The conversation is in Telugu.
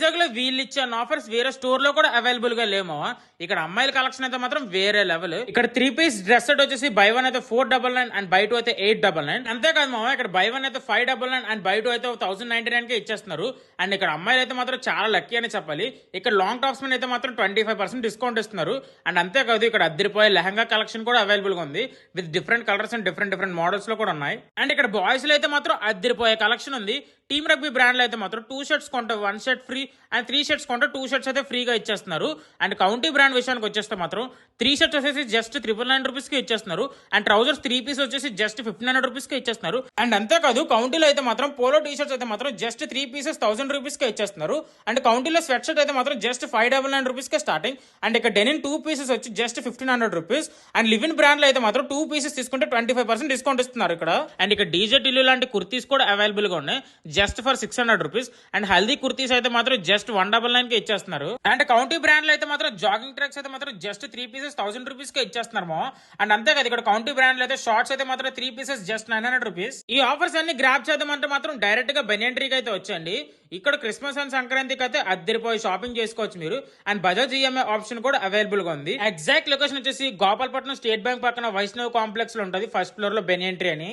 వైజాగ్ లో వీళ్ళు ఇచ్చే ఆఫర్స్ వేరే స్టోర్ లో కూడా అవైలబుల్ గా లేమో. ఇక్కడ అమ్మాయిల కలెక్షన్ అయితే మాత్రం వేరే లెవెల్. ఇక్కడ 3 పీస్ డ్రెస్ సెట్ వచ్చేసి బై 1 అయితే 499 అండ్ బై 2 అయితే 899. అంతేకాదు మామ, ఇక్కడ బై 1 అయితే 599 అండ్ బై 2 అయితే 1099 కే ఇచ్చేస్తున్నారు. అండ్ ఇక్కడ అమ్మాయిలు అయితే మాత్రం చాలా లక్కీ అని చెప్పాలి. ఇక్కడ లాంగ్ టాప్స్ మీద అయితే మాత్రం 25% డిస్కౌంట్ ఇస్తున్నారు. అండ్ అంతేకాదు ఇక్కడ అద్దరిపోయే లెహంగా కలెక్షన్ కూడా అవైలబుల్ గా ఉంది with different colours and different models లో కూడా ఉన్నాయి. అండ్ ఇక్కడ బాయ్స్ లో అయితే మాత్రం అద్దరిపోయే కలెక్షన్ ఉంది. టీమ్ రగ్బీ బ్రాండ్ లో అయితే మాత్రం 2 షర్ట్స్ కొంటే 1 షర్ట్ ఫ్రీ అండ్ 3 షర్ట్స్ కొంటే 2 షర్ట్స్ అయితే ఫ్రీగా ఇచ్చేస్తున్నారు. అండ్ కౌంటీ బ్రాండ్ విషయానికి వచ్చేస్తే మాత్రం 3 షర్ట్స్ వచ్చేసి జస్ట్ 999 రూపీస్ కి ఇచ్చేస్తున్నారు. అండ్ ట్రౌజర్స్ 3 పీస్ వచ్చేసి జస్ట్ 1500 రూపీస్ కి ఇచ్చేస్తున్నారు. అండ్ అంతేకాదు కౌంటీలో అయితే మాత్రం పోలో టీ షర్ట్స్ అయితే మాత్రం జస్ట్ 3 పీసెస్ 1000 రూపీస్ కి ఇచ్చేస్తున్నారు. అండ్ కౌంటీలో స్వెట్ షర్ట్ అయితే మాత్రం జస్ట్ 599 రూపీస్ కి స్టార్టింగ్. అండ్ ఇక్కడ డెనిన్ 2 పీసెస్ వచ్చి just 1500 rupees. And live-in brand లో అయితే మాత్రం 2 పీసెస్ తీసుకుంటే 25% డిస్కౌంట్ ఇస్తున్నారు ఇక్కడ. అండ్ ఇక్కడ డీజే టిల్లు లాంటి కుర్తీస్ కూడా అవైలబుల్ గా ఉన్నాయి just for 600 rupees. And haldi kurtis అయితే మాత్రం జస్ట్ 199 కి ఇచ్చేస్తున్నారు. అండ్ కౌంటీ బ్రాండ్ లో అయితే మాత్రం జాగింగ్ ట్రాక్స్ అయితే మాత్రం జస్ట్ 3 పీసెస్ 1000 రూపీస్ కి ఇచ్చేస్తున్నారు. అండ్ అంతే కదా ఇక్కడ కౌంటీ బ్రాండ్ లో అయితే షార్ట్స్ అయితే మాత్రం 3 పీసెస్ జస్ట్ 900 రూపీస్. ఈ ఆఫర్స్ అన్ని గ్రాప్ చేద్దామంటే మాత్రం డైరెక్ట్ గా బెనియన్ ట్రీకి అయితే వచ్చండి. ఇక్కడ క్రిస్మస్ అండ్ సంక్రాంతికి అయితే అద్దరిపోయి షాపింగ్ చేసుకోవచ్చు మీరు. అండ్ బజాజ్ ఈఎంఐ ఆప్షన్ కూడా అవైలబుల్ గా ఉంది. ఎగ్జాక్ట్ లొకేషన్ వచ్చేసి గోపాలపట్నం స్టేట్ బ్యాంక్ పక్కన వైష్ణవ్ కాంప్లెక్స్ లో ఉంటుంది ఫస్ట్ ఫ్లోర్ లో బెనియన్ ట్రీ అని.